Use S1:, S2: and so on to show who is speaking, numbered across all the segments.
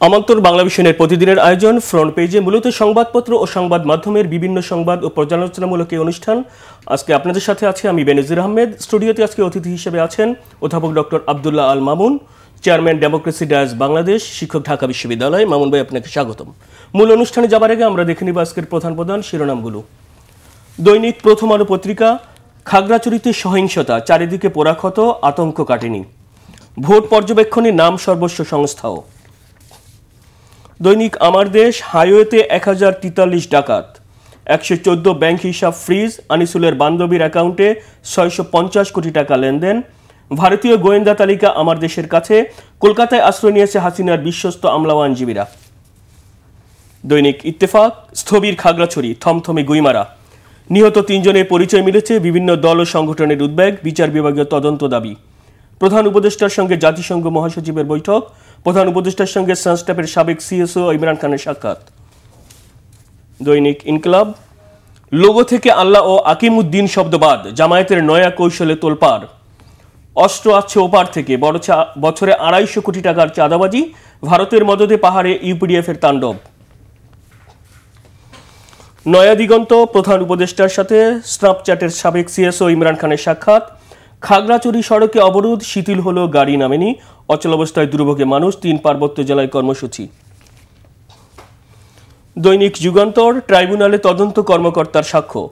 S1: আমান্তর বাংলা ভিশনের প্রতিদিনের আয়োজন ফ্রন্ট পেজে মূলত সংবাদপত্র ও সংবাদ মাধ্যমের বিভিন্ন সংবাদ ও পর্যালোচনামূলক এই অনুষ্ঠান। আজকে আপনাদের সাথে আছে আমি বেনজির আহমেদ। স্টুডিওতে আজকে অতিথি হিসেবে আছেন অধ্যাপক doctor Abdullah Al Mamun, chairman democracy dias Bangladesh, শিক্ষক ঢাকা বিশ্ববিদ্যালয়। মামুন ভাই, আপনাকে স্বাগতম। মূল অনুষ্ঠানে যাবার আগে আমরা দেখে নিব আজকের প্রধান শিরোনামগুলো। দৈনিক প্রথম আলো পত্রিকা, খাগড়াছড়িতে সহিংসতা, চারিদিকে পোড়াক্ষত, আতঙ্ক কাটেনি। ভোট পর্যবেক্ষণে নাম সর্বস্ব সংস্থাও। দৈনিক আমার দেশ, হাইওয়েতে 1043 ডাকাত, 114 ব্যাংক হিসাব ফ্রিজ, আনিসুলের বান্ধবীর অ্যাকাউন্টে 650 কোটি টাকা লেনদেন। ভারতীয় গোয়েন্দা তালিকা আমার দেশের কাছে, কলকাতায় আশ্রয় নিয়েছে হাসিনার বিশ্বস্ত আমলা ও আইনজীবীরা। দৈনিক ইত্তেফাক, স্থবির খাগড়াছড়ি, থমথমে গুইমারা, নিহত 3 জনের পরিচয় মিলেছে, বিভিন্ন দল ও সংগঠনের উদ্বেগ, বিচার বিভাগীয় তদন্ত দাবি। প্রধান উপদেষ্টার সঙ্গে জাতিসংঘ মহাসচিবের বৈঠক, প্রধান উপদেষ্টার সঙ্গে সানস্টাপের সাবেক সিএসও ইমরান খানের সাক্ষাৎ। দৈনিক ইনকলাব, লোগো থেকে আল্লাহ ও আকিমুদ্দিন শব্দ বাদ, জামায়াতের নয়া কৌশলে তোলপাড়। অস্ত্র আসছে ওপার থেকে, বছরে 250 কোটি টাকার চাঁদাবাজি, ভারতের মদদে পাহাড়ে ইউপিডিএফ এর তাণ্ডব। নয়া দিগন্ত, প্রধান উপদেষ্টার সাথে স্ন্যাপচ্যাটের সাবেক সিএসও ইমরান খানের সাক্ষাৎ। খাগড়াছড়ি সড়কে অবরোধ, শিথিল হলো, গাড়ি নামেনি, অচল অবস্থায় দুর্ভোগে মানুষ, 3 পার্বত্য জেলায় কর্মসূচি। দৈনিক যুগান্তর, ট্রাইব্যুনালে তদন্ত কর্মকর্তার সাক্ষ্য,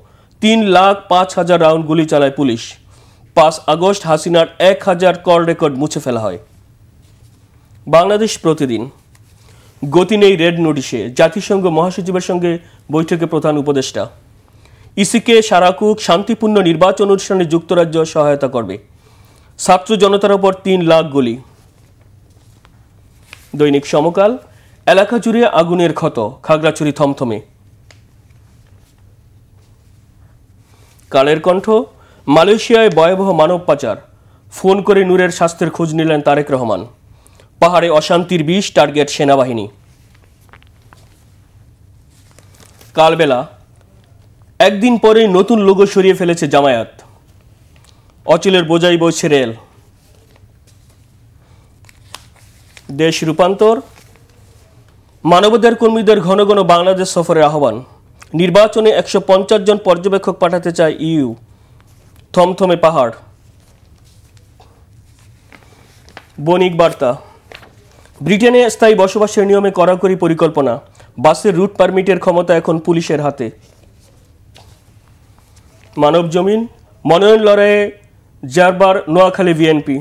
S1: 3,05,000 রাউন্ড গুলি চালায় পুলিশ। 5 আগস্ট হাসিনার 1000 কল রেকর্ড মুছে ফেলা হয়। বাংলাদেশ প্রতিদিন, গতি নেই রেড নোটিশে, জাতিসংঘ মহাসচিবের সঙ্গে বৈঠকে প্রধান উপদেষ্টা। ইসিকে সারাকুক, শান্তিপূর্ণ নির্বাচন অনুষ্ঠানে যুক্তরাজ্য সহায়তা করবে। ছাত্র জনতার ওপর 3 লাখ গুলি। দৈনিক সমকাল, এলাকা জুড়ে আগুনের ক্ষত, খাগড়াছড়ি থমথমে। কালের কণ্ঠ, মালয়েশিয়ায় ভয়াবহ মানব পাচার, ফোন করে নূরের স্বাস্থ্যের খোঁজ নিলেন তারেক রহমান। পাহাড়ে অশান্তির বিষ, টার্গেট সেনাবাহিনী। কালবেলা, একদিন পরেই নতুন লোগো সরিয়ে ফেলেছে জামায়াত, অচিলের বোঝাই বইছে রেল। দেশ রূপান্তর, মানবাধিকার কর্মীদের ঘন ঘন বাংলাদেশ সফরের আহ্বান, নির্বাচনে 150 জন পর্যবেক্ষক পাঠাতে চায় ইইউ, থমথমে পাহাড়। বণিক বার্তা, ব্রিটেনে স্থায়ী বসবাসের নিয়মে কড়াকড়ি পরিকল্পনা, বাসের রুট পারমিটের ক্ষমতা এখন পুলিশের হাতে। মানব জমিন, মনোনয়ন লড়াইয়ে জারবার নোয়াখালী বিএনপি,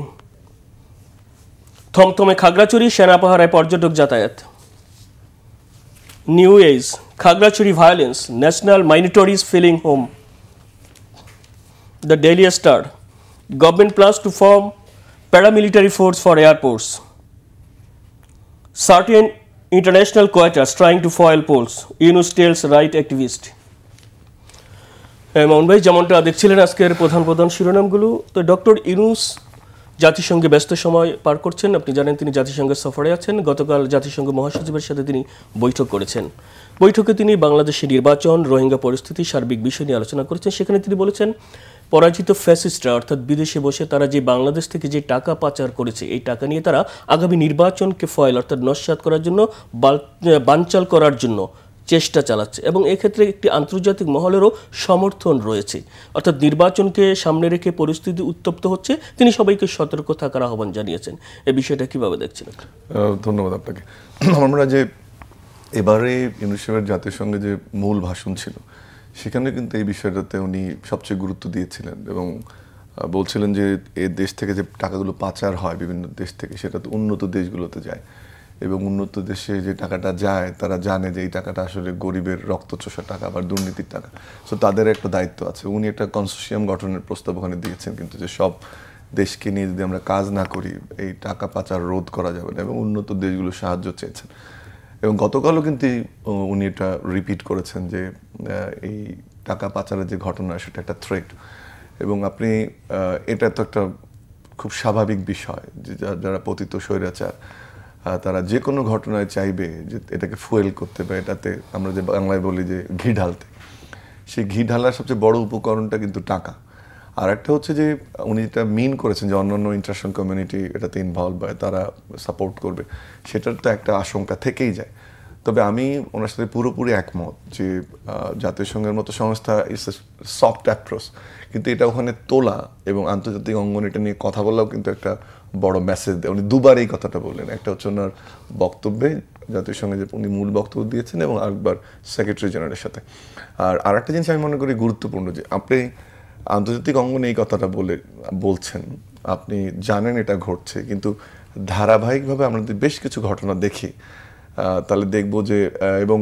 S1: থমথমে খাগড়াছড়ি, সেনা পাহারায় পর্যটক যাতায়াত। New age, Khagrachari violence, national minorities feeling home. The daily star, government plans to form paramilitary force for airports. Certain international quarters trying to foil polls, Yunus tells right activist. Mamun ভাই, যেমনটা দেখছিলেন আজকের প্রধান শিরোনামগুলো, তো ডক্টর ইউনুস জাতিসংঘে ব্যস্ত সময় পার করছেন। আপনি জানেন তিনি জাতিসংঘের সফরে আছেন। গতকাল জাতিসংঘ মহাসচিবের সাথে তিনি বৈঠক করেছেন। বৈঠকে তিনি বাংলাদেশের নির্বাচন, রোহিঙ্গা পরিস্থিতি, সার্বিক বিষয় নিয়ে আলোচনা করেছেন। সেখানে তিনি বলেছেন, পরাজিত ফ্যাসিস্টরা অর্থাৎ বিদেশে বসে তারা যে বাংলাদেশ থেকে যে টাকা পাচার করেছে, এই টাকা নিয়ে তারা আগামী নির্বাচনকে ফয়েল অর্থাৎ নস্যাৎ করার জন্য, বানচাল করার জন্য চেষ্টা চালাচ্ছে এবং এক্ষেত্রে একটি আন্তর্জাতিক মহলেরও সমর্থন রয়েছে। অর্থাৎ নির্বাচনকে সামনে রেখে পরিস্থিতি উত্তপ্ত হচ্ছে। তিনি সবাইকে সতর্ক থাকার আহ্বান জানিয়েছেন। এই বিষয়টা কিভাবে দেখছেন?
S2: ধন্যবাদ আপনাকে। আমার মনে হয় যে এবারে ইউনুস সাহেবের জাতিসংঘে যে মূল ভাষণ ছিল, সেখানে কিন্তু এই বিষয়টাতে উনি সবচেয়ে গুরুত্ব দিয়েছিলেন এবং বলছিলেন যে এই দেশ থেকে যে টাকাগুলো পাচার হয় বিভিন্ন দেশ থেকে, সেটা তো উন্নত দেশগুলোতে যায় এবং উন্নত দেশে যে টাকাটা যায় তারা জানে যে এই টাকাটা আসলে গরিবের রক্তচোষা টাকা বা দুর্নীতির টাকা। সো তাদের একটা দায়িত্ব আছে। উনি একটা কনসোর্টিয়াম গঠনের প্রস্তাব ওখানে দিয়েছেন, কিন্তু যে সব দেশকে নিয়ে যদি আমরা কাজ না করি এই টাকা পাচার রোধ করা যাবে না এবং উন্নত দেশগুলো সাহায্য চেয়েছেন। এবং গতকালও কিন্তু উনি এটা রিপিট করেছেন যে এই টাকা পাচারের যে ঘটনা সেটা একটা থ্রেট এবং আপনি এটা তো একটা খুব স্বাভাবিক বিষয় যে যারা পতিত স্বৈরাচার তারা যে কোনো ঘটনায় চাইবে যে এটাকে ফুয়েল করতে বা এটাতে আমরা যে বাংলায় বলি যে ঘি ঢালতে, সেই ঘি ঢালার সবচেয়ে বড় উপকরণটা কিন্তু টাকা। আর একটা হচ্ছে যে উনি যেটা মিন করেছেন যে অন্যান্য ইন্টারন্যাশনাল কমিউনিটি এটাতে ইনভলভ হয়, তারা সাপোর্ট করবে, সেটার তো একটা আশঙ্কা থেকেই যায়। তবে আমি ওনার সাথে পুরোপুরি একমত যে জাতিসংঘের মতো সংস্থা ইটস এ সফট অ্যাপ্রোচ, কিন্তু এটা ওখানে তোলা এবং আন্তর্জাতিক অঙ্গন এটা নিয়ে কথা বলাও কিন্তু একটা বড় মেসেজ দেয়। উনি দুবার এই কথাটা বললেন, একটা হচ্ছে ওনার বক্তব্যে জাতিসংঘে যে উনি মূল বক্তব্য দিয়েছেন এবং আরেকবার সেক্রেটারি জেনারেলের সাথে। আর আরেকটা জিনিস আমি মনে করি গুরুত্বপূর্ণ, যে আপনি আন্তর্জাতিক অঙ্গনে এই কথাটা বলছেন, আপনি জানেন এটা ঘটছে, কিন্তু ধারাবাহিকভাবে আমরা যদি বেশ কিছু ঘটনা দেখি তাহলে দেখবো যে এবং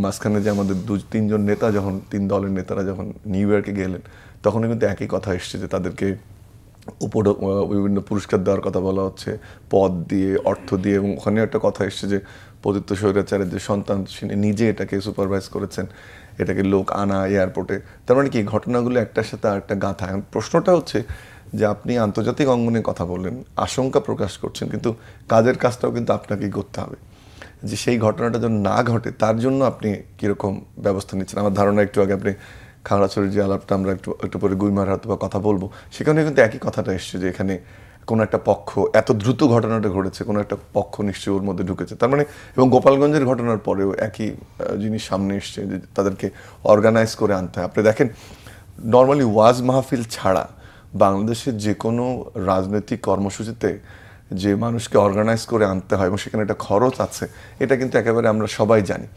S2: মাঝখানে যে আমাদের 2-3 জন নেতা যখন 3 দলের নেতারা যখন নিউ ইয়র্কে গেলেন, তখনও কিন্তু একই কথা এসছে যে তাদেরকে বিভিন্ন পুরস্কার দেওয়ার কথা বলা হচ্ছে, পদ দিয়ে, অর্থ দিয়ে, এবং ওখানে একটা কথা এসছে যে পতিত স্বৈরাচারের যে সন্তান নিজে এটাকে সুপারভাইজ করেছেন, এটাকে লোক আনা এয়ারপোর্টে। তার মানে কি ঘটনাগুলো একটার সাথে আরেকটা গাঁথা। এখন প্রশ্নটা হচ্ছে যে আপনি আন্তর্জাতিক অঙ্গনে কথা বললেন, আশঙ্কা প্রকাশ করছেন, কিন্তু কাজের কাজটাও কিন্তু আপনাকেই করতে হবে, যে সেই ঘটনাটা যেন না ঘটে তার জন্য আপনি কীরকম ব্যবস্থা নিচ্ছেন। আমার ধারণা একটু আগে আপনি খাগড়াছড়ির যে আলাপটা আমরা একটু পরে গুইমার হয়তো বা কথা বলবো, সেখানে কিন্তু একই কথাটা এসছে যে এখানে কোনো একটা পক্ষ, এত দ্রুত ঘটনাটা ঘটেছে, কোনো একটা পক্ষ নিশ্চয়ই ওর মধ্যে ঢুকেছে। তার মানে এবং গোপালগঞ্জের ঘটনার পরেও একই জিনিস সামনে এসছে যে তাদেরকে অর্গানাইজ করে আনতে হয়। আপনি দেখেন নর্মালি ওয়াজ মাহফিল ছাড়া বাংলাদেশের যে কোনো রাজনৈতিক কর্মসূচিতে যে মানুষকে অর্গানাইজ করে আনতে হয় এবং সেখানে একটা খরচ আছে, এটা কিন্তু একেবারে আমরা সবাই জানি।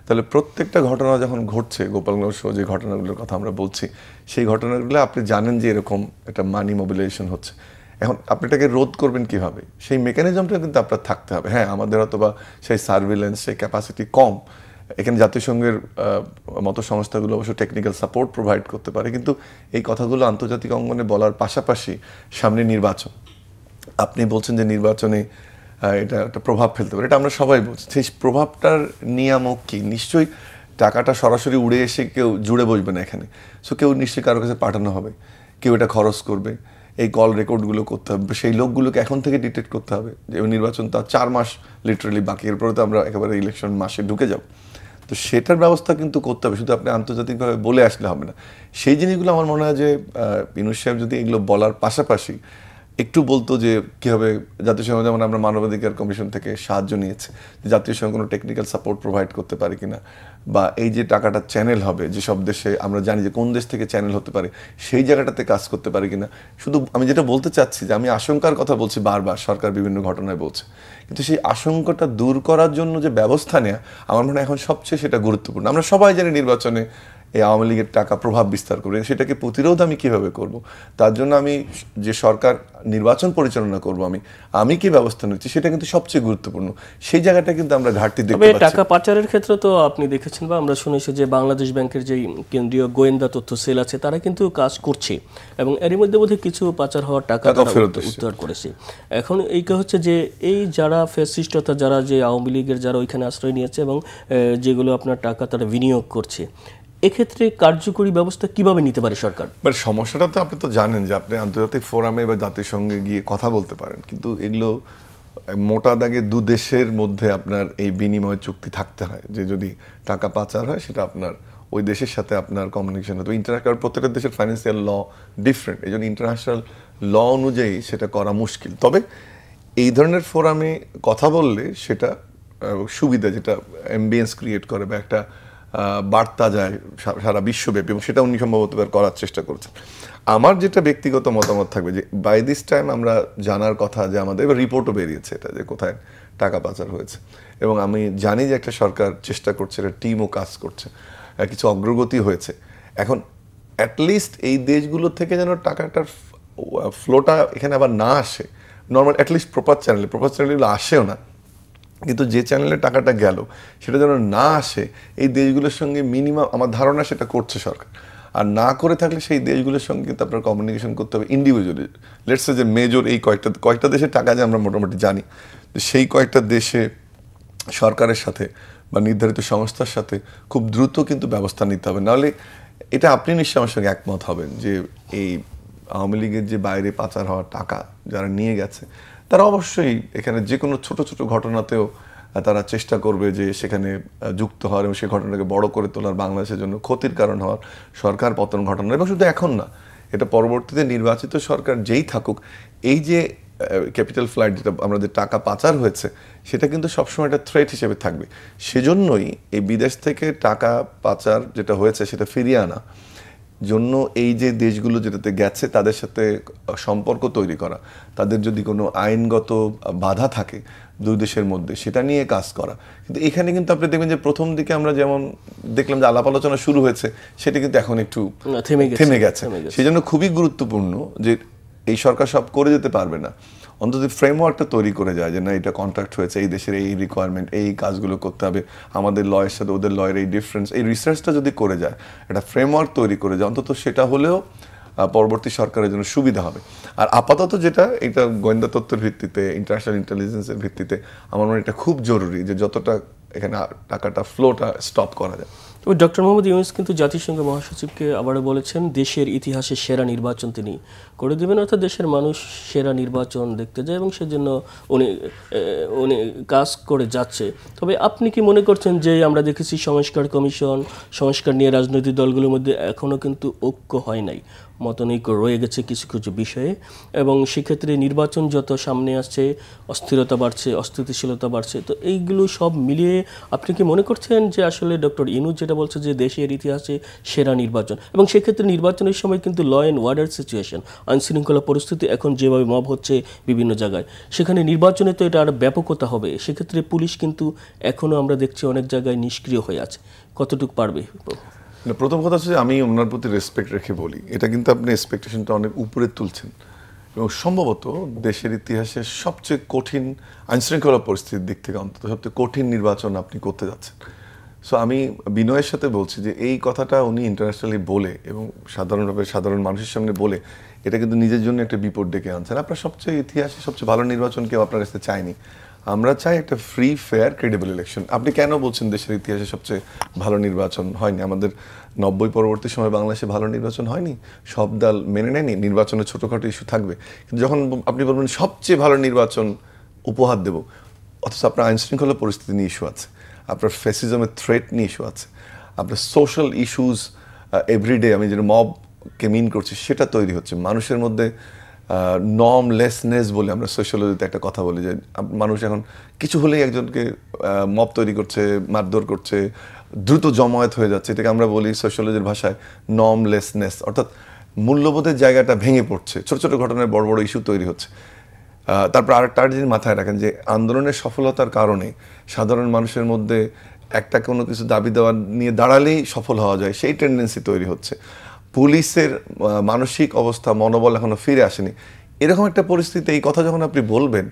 S2: তাহলে প্রত্যেকটা ঘটনা যখন ঘটছে, গোপালগঞ্জ সহ যে ঘটনাগুলোর কথা আমরা বলছি, সেই ঘটনাগুলো আপনি জানেন যে এরকম একটা মানি মোবিলাইজেশন হচ্ছে। এখন আপনি এটাকে রোধ করবেন কিভাবে, সেই মেকানিজমটা কিন্তু আপনার থাকতে হবে। হ্যাঁ, আমাদের হয়তো বা সেই সার্ভিলেন্স, সেই ক্যাপাসিটি কম, এখানে জাতিসংঘের মতো সংস্থাগুলো অবশ্য টেকনিক্যাল সাপোর্ট প্রোভাইড করতে পারে, কিন্তু এই কথাগুলো আন্তর্জাতিক অঙ্গনে বলার পাশাপাশি সামনে নির্বাচন, আপনি বলছেন যে নির্বাচনে এটা একটা প্রভাব ফেলতে পারে, এটা আমরা সবাই বলছি। সেই প্রভাবটার নিয়ামক কি? নিশ্চয়ই টাকাটা সরাসরি উড়ে এসে কেউ জুড়ে বসবে না এখানে। সো কেউ নিশ্চয়ই কারোর কাছে পাঠানো হবে, কেউ এটা খরচ করবে, এই কল রেকর্ডগুলো করতে হবে, সেই লোকগুলোকে এখন থেকে ডিটেক্ট করতে হবে। যে নির্বাচন তো 4 মাস লিটারালি বাকি, এরপরে তো আমরা একেবারে ইলেকশন মাসে ঢুকে যাব। তো সেটার ব্যবস্থা কিন্তু করতে হবে, শুধু আপনি আন্তর্জাতিকভাবে বলে আসলে হবে না। সেই জিনিসগুলো আমার মনে হয় যে ইউনূস সাহেব যদি এগুলো বলার পাশাপাশি একটু বলতো যে কীভাবে জাতিসংঘ, যেমন আমরা মানবাধিকার কমিশন থেকে সাহায্য নিয়েছি, জাতীয় সংঘ কোনো টেকনিক্যাল সাপোর্ট প্রোভাইড করতে পারে কিনা, বা এই যে টাকাটা চ্যানেল হবে যেসব দেশে, আমরা জানি যে কোন দেশ থেকে চ্যানেল হতে পারে, সেই জায়গাটাতে কাজ করতে পারে কিনা। শুধু আমি যেটা বলতে চাচ্ছি যে আমি আশঙ্কার কথা বলছি বারবার, সরকার বিভিন্ন ঘটনায় বলছে, কিন্তু সেই আশঙ্কাটা দূর করার জন্য যে ব্যবস্থা নেওয়া আমার মনে হয় এখন সবচেয়ে সেটা গুরুত্বপূর্ণ। আমরা সবাই জানি নির্বাচনে এই আওয়ামী লীগের টাকা প্রভাব বিস্তার করবে, সেটাকে প্রতিরোধ আমি কিভাবে করব, তার জন্য আমি যে সরকার নির্বাচন পরিচালনা করব আমি কি ব্যবস্থা নিচ্ছি, সেটা কিন্তু সবচেয়ে গুরুত্বপূর্ণ। সেই জায়গাটা কিন্তু আমরা ঘাটতি দেখতে পাচ্ছি।
S1: টাকা পাচারের ক্ষেত্রে তো আপনি দেখেছেন বা আমরা শুনেছি যে বাংলাদেশ ব্যাংকের যে কেন্দ্রীয় গোয়েন্দা তথ্য সেল আছে, তারা কিন্তু কাজ করছে এবং এরই মধ্যে বোধহয় কিছু পাচার হওয়ার টাকা উদ্ধার করেছে। এখন এইটা হচ্ছে যে এই যারা ফ্যাসিস্ট অর্থাৎ যারা যে আওয়ামী লীগের যারা ওইখানে আশ্রয় নিয়েছে এবং যেগুলো আপনার টাকা তারা বিনিয়োগ করছে, এক্ষেত্রে কার্যকরী ব্যবস্থা কিভাবে নিতে পারে সরকার?
S2: সমস্যাটা তো আপনি তো জানেন যে আপনি আন্তর্জাতিক ফোরামে বা জাতিসংঘে গিয়ে কথা বলতে পারেন, কিন্তু এগুলো মোটা দাগে দু দেশের মধ্যে আপনার এই বিনিময় চুক্তি থাকতে হয়, যে যদি টাকা পাচার হয় সেটা আপনার ওই দেশের সাথে আপনার কমিউনিকেশন হতো। ইন্টারন্যাশনাল প্রত্যেকটা দেশের ফাইন্যান্সিয়াল ল ডিফারেন্ট, এই জন্য ইন্টারন্যাশনাল ল অনুযায়ী সেটা করা মুশকিল। তবে এই ধরনের ফোরামে কথা বললে সেটা সুবিধা, যেটা অ্যাম্বিয়েন্স ক্রিয়েট করে বা একটা বার্তা যায় সারা বিশ্বব্যাপী, এবং সেটা উনি সম্ভবত করার চেষ্টা করছেন। আমার যেটা ব্যক্তিগত মতামত থাকবে যে বাই দিস টাইম আমরা জানার কথা যে আমাদের এবার রিপোর্টও বেরিয়েছে এটা যে কোথায় টাকা পাচার হয়েছে, এবং আমি জানি যে একটা সরকার চেষ্টা করছে, একটা টিমও কাজ করছে, কিছু অগ্রগতি হয়েছে। এখন অ্যাটলিস্ট এই দেশগুলো থেকে যেন টাকাটার ফ্লোটা এখানে আবার না আসে, নর্মাল অ্যাটলিস্ট প্রপার চ্যানেলগুলো আসেও না, কিন্তু যে চ্যানেলে টাকাটা গেল সেটা যেন না আসে এই দেশগুলোর সঙ্গে মিনিমাম, আমার ধারণা সেটা করছে সরকার। আর না করে থাকলে সেই দেশগুলোর সঙ্গে কিন্তু আপনার কমিউনিকেশন করতে হবে ইন্ডিভিজুয়ালি। লেটস যে মেজর এই কয়েকটা দেশের টাকা যে আমরা মোটামুটি জানি, সেই কয়েকটা দেশে সরকারের সাথে বা নির্ধারিত সংস্থার সাথে খুব দ্রুত কিন্তু ব্যবস্থা নিতে হবে। নাহলে এটা আপনি নিশ্চয়ই আমার সঙ্গে একমত হবেন যে এই আওয়ামী লীগের যে বাইরে পাচার হওয়ার টাকা যারা নিয়ে গেছে, তারা অবশ্যই এখানে যে কোনো ছোট ছোট ঘটনাতেও তারা চেষ্টা করবে যে সেখানে যুক্ত হওয়ার এবং সেই ঘটনাকে বড় করে তোলার, বাংলাদেশের জন্য ক্ষতির কারণ হওয়ার, সরকার পতন ঘটানোর। এবং শুধু এখন না, এটা পরবর্তীতে নির্বাচিত সরকার যেই থাকুক, এই যে ক্যাপিটাল ফ্লাইট যেটা আমাদের টাকা পাচার হয়েছে, সেটা কিন্তু সবসময় একটা থ্রেট হিসেবে থাকবে। সেজন্যই এই বিদেশ থেকে টাকা পাচার যেটা হয়েছে সেটা ফিরিয়ে আনা জন্য এই যে দেশগুলো যেটাতে গেছে তাদের সাথে সম্পর্ক তৈরি করা, তাদের যদি কোনো আইনগত বাধা থাকে দুই দেশের মধ্যে সেটা নিয়ে কাজ করা। কিন্তু এখানে কিন্তু আপনি দেখবেন যে প্রথম দিকে আমরা যেমন দেখলাম যে আলাপ আলোচনা শুরু হয়েছে, সেটা কিন্তু এখন একটু থেমে গেছে। সেই জন্য খুবই গুরুত্বপূর্ণ যে এই সরকার সব করে যেতে পারবে না, অন্তত ফ্রেমওয়ার্কটা তৈরি করে যায় যে না, এটা কন্ট্রাক্ট হয়েছে, এই দেশের এই রিকোয়ারমেন্ট, এই কাজগুলো করতে হবে, আমাদের লয়ের সাথে ওদের লয়ের এই ডিফারেন্স, এই রিসার্চটা যদি করে যায়, একটা ফ্রেমওয়ার্ক তৈরি করে যায়, অন্তত সেটা হলেও পরবর্তী সরকারের জন্য সুবিধা হবে। আর আপাতত যেটা, এটা গোয়েন্দা তথ্যের ভিত্তিতে, ইন্টারন্যাশনাল ইন্টেলিজেন্সের ভিত্তিতে আমার মনে হয় এটা খুব জরুরি যে যতটা এখানে টাকাটা ফ্লোটা স্টপ করা যায়।
S1: তবে ডক্টর মোহাম্মদ ইউনূস কিন্তু জাতিসংঘ মহাসচিবকে আবারও বলেছেন দেশের ইতিহাসে সেরা নির্বাচন তিনি করে দেবেন, অর্থাৎ দেশের মানুষ সেরা নির্বাচন দেখতে যায় এবং সেজন্য উনি কাজ করে যাচ্ছে। তবে আপনি কি মনে করছেন যে আমরা দেখেছি সংস্কার কমিশন, সংস্কার নিয়ে রাজনৈতিক দলগুলোর মধ্যে এখনও কিন্তু ঐক্য হয় নাই, মতানৈক্য রয়ে গেছে কিছু কিছু বিষয়ে, এবং সেক্ষেত্রে নির্বাচন যত সামনে আসছে অস্থিরতা বাড়ছে, অস্থিতিশীলতা বাড়ছে। তো এইগুলো সব মিলিয়ে আপনি কি মনে করছেন যে আসলে ডক্টর ইউনূস যেটা বলছে যে দেশের ইতিহাসে সেরা নির্বাচন, এবং সেক্ষেত্রে নির্বাচনের সময় কিন্তু ল অ্যান্ড অর্ডার সিচুয়েশন, আইনশৃঙ্খলা পরিস্থিতি এখন যেভাবে মব হচ্ছে বিভিন্ন জায়গায়, সেখানে নির্বাচনে তো এটা আর ব্যাপকতা হবে, সেক্ষেত্রে পুলিশ কিন্তু এখনও আমরা দেখছি অনেক জায়গায় নিষ্ক্রিয় হয়ে আছে, কতটুকু পারবে?
S2: প্রথম কথা হচ্ছে আমি ওনার প্রতি রেসপেক্ট রেখে বলি, এটা কিন্তু আপনি এক্সপেকটেশনটা অনেক উপরে তুলছেন, এবং সম্ভবত দেশের ইতিহাসে সবচেয়ে কঠিন আইনশৃঙ্খলা পরিস্থিতির দিক থেকে অন্তত সবচেয়ে কঠিন নির্বাচন আপনি করতে যাচ্ছেন। সো আমি বিনয়ের সাথে বলছি যে এই কথাটা উনি ইন্টারন্যাশনালি বলে এবং সাধারণভাবে সাধারণ মানুষের সামনে বলে এটা কিন্তু নিজের জন্য একটা বিপদ ডেকে আনছেন। আপনার সবচেয়ে ইতিহাসে সবচেয়ে ভালো নির্বাচন কেউ আপনার কাছে চায়নি, আমরা চাই একটা ফ্রি ফেয়ার ক্রেডিবল ইলেকশন। আপনি কেন বলছেন দেশের ইতিহাসে সবচেয়ে ভালো নির্বাচন হয়নি? আমাদের 90 পরবর্তী সময় বাংলাদেশে ভালো নির্বাচন হয়নি, সব দল মেনে নেয়নি, নির্বাচনে ছোটোখাটো ইস্যু থাকবে, কিন্তু যখন আপনি বলবেন সবচেয়ে ভালো নির্বাচন উপহার দেব, অথচ আপনার আইনশৃঙ্খলা পরিস্থিতি নিয়ে ইস্যু আছে, আপনার ফ্যাসিজমের থ্রেট নিয়ে ইস্যু আছে, আপনার সোশ্যাল ইস্যুস এভরিডে, আমি যেটা মবকে মিন করছি সেটা তৈরি হচ্ছে মানুষের মধ্যে। নর্মলেসনেস বলে আমরা সোশ্যালজিতে একটা কথা বলি যে মানুষ এখন কিছু হলেই একজনকে মব তৈরি করছে, মারধর করছে, দ্রুত জমায়েত হয়ে যাচ্ছে, এটাকে আমরা বলি সোশ্যালজির ভাষায় নর্মলেসনেস, অর্থাৎ মূল্যবোধের জায়গাটা ভেঙে পড়ছে, ছোট ছোট ঘটনায় বড় বড় ইস্যু তৈরি হচ্ছে। তারপর আরেকটা জিনিস মাথায় রাখেন যে আন্দোলনের সফলতার কারণে সাধারণ মানুষের মধ্যে একটা কোনো কিছু দাবি দেওয়া নিয়ে দাঁড়ালেই সফল হওয়া যায়, সেই টেন্ডেন্সি তৈরি হচ্ছে। পুলিশের মানসিক অবস্থা, মনোবল এখনো ফিরে আসেনি। এরকম একটা পরিস্থিতিতে এই কথা যখন আপনি বলবেন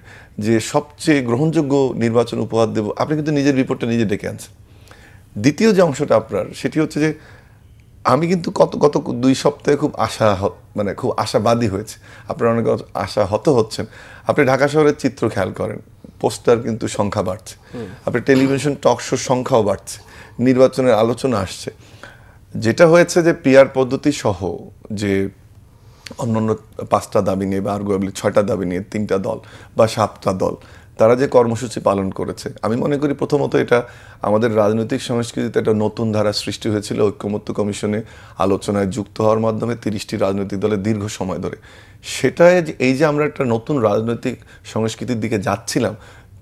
S2: যে সবচেয়ে গ্রহণযোগ্য নির্বাচন উপহার দেব, আপনি কিন্তু নিজের বিপদটা নিজে ডেকে আনছেন। দ্বিতীয় যে অংশটা আপনার, সেটি হচ্ছে যে আমি কিন্তু গত 2 সপ্তাহে খুব খুব আশাবাদী হয়েছে। আপনারা অনেক আশাহত হচ্ছেন। আপনি ঢাকা শহরের চিত্র খেয়াল করেন, পোস্টার কিন্তু সংখ্যা বাড়ছে, আপনি টেলিভিশন টক শোর সংখ্যাও বাড়ছে, নির্বাচনের আলোচনা আসছে। যেটা হয়েছে যে পিআর পদ্ধতি সহ যে অন্যান্য 5টা দাবি নিয়ে বা আর্গুয়েবলি 6টা দাবি নিয়ে 3টা দল বা 7টা দল তারা যে কর্মসূচি পালন করেছে, আমি মনে করি প্রথমত এটা আমাদের রাজনৈতিক সংস্কৃতিতে একটা নতুন ধারা সৃষ্টি হয়েছিল ঐক্যমত্য কমিশনে আলোচনায় যুক্ত হওয়ার মাধ্যমে 30টি রাজনৈতিক দলের দীর্ঘ সময় ধরে। সেটাই এই যে আমরা একটা নতুন রাজনৈতিক সংস্কৃতির দিকে যাচ্ছিলাম,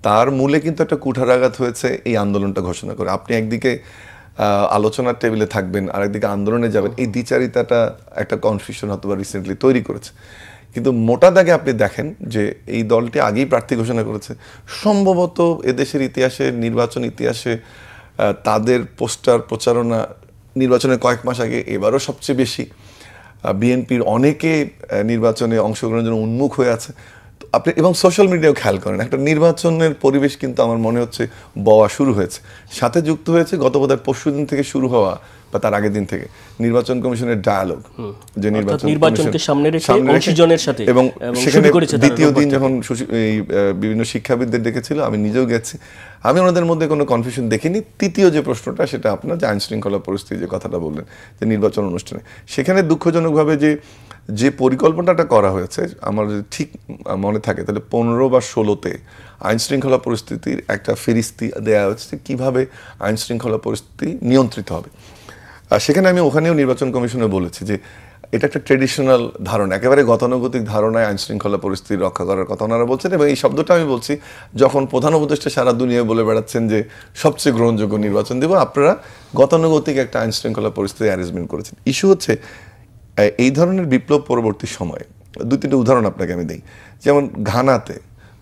S2: তার মূলে কিন্তু একটা কুঠারাঘাত হয়েছে এই আন্দোলনটা ঘোষণা করে। আপনি একদিকে আলোচনার টেবিলে থাকবেন, আরেকদিকে আন্দোলনে যাবেন, এই দ্বিচারিতাটা একটা কনফিউশন হয়তো বা রিসেন্টলি তৈরি করেছে। কিন্তু মোটা দাগে আপনি দেখেন যে এই দলটি আগেই প্রার্থী ঘোষণা করেছে। সম্ভবত এদেশের ইতিহাসে, নির্বাচন ইতিহাসে তাদের পোস্টার প্রচারণা নির্বাচনের কয়েক মাস আগে এবারও সবচেয়ে বেশি। বিএনপির অনেকে নির্বাচনে অংশগ্রহণের জন্য উন্মুখ হয়ে আছে। আপনি এবং সোশ্যাল মিডিয়াও খেয়াল করেন, একটা নির্বাচনের পরিবেশ কিন্তু আমার মনে হচ্ছে বওয়া শুরু হয়েছে। সাথে যুক্ত হয়েছে গত বোধহয় পরশুদিন থেকে শুরু হওয়া বা তার আগের দিন থেকে নির্বাচন কমিশনের ডায়ালগ, যে
S1: নির্বাচনকে সামনে রেখে অংশীজনের সাথে,
S2: এবং সেখানে দ্বিতীয় দিন যখন এই বিভিন্ন শিক্ষাবিদদের ডেকেছিল, আমি নিজেও গেছি, আমি ওনাদের মধ্যে কোনো কনফিউশন দেখিনি। তৃতীয় যে প্রশ্নটা সেটা আপনার যে আইন শৃঙ্খলা পরিস্থিতি যে কথাটা বললেন যে নির্বাচন অনুষ্ঠানে, সেখানে দুঃখজনকভাবে যে পরিকল্পনাটা করা হয়েছে আমার যদি ঠিক মনে থাকে তাহলে 15 বা 16তে আইন শৃঙ্খলা পরিস্থিতির একটা ফেরিস্তি দেওয়া হচ্ছে কীভাবে আইন শৃঙ্খলা পরিস্থিতি নিয়ন্ত্রিত হবে। সেখানে আমি ওখানেও নির্বাচন কমিশনে বলেছি যে এটা একটা ট্রেডিশনাল ধারণা, একেবারে গতানুগতিক ধারণায় আইন শৃঙ্খলা পরিস্থিতি রক্ষা করার কথা ওনারা বলছেন। এবং এই শব্দটা আমি বলছি যখন প্রধান উপদেষ্টা সারা দুনিয়ায় বলে বেড়াচ্ছেন যে সবচেয়ে গ্রহণযোগ্য নির্বাচন দেব, আপনারা গতানুগতিক একটা আইন শৃঙ্খলা পরিস্থিতি অ্যারেঞ্জমেন্ট করেছেন। ইস্যু হচ্ছে এই ধরনের বিপ্লব পরবর্তী সময়ে 2-3টা উদাহরণ আপনাকে আমি দিই। যেমন ঘানাতে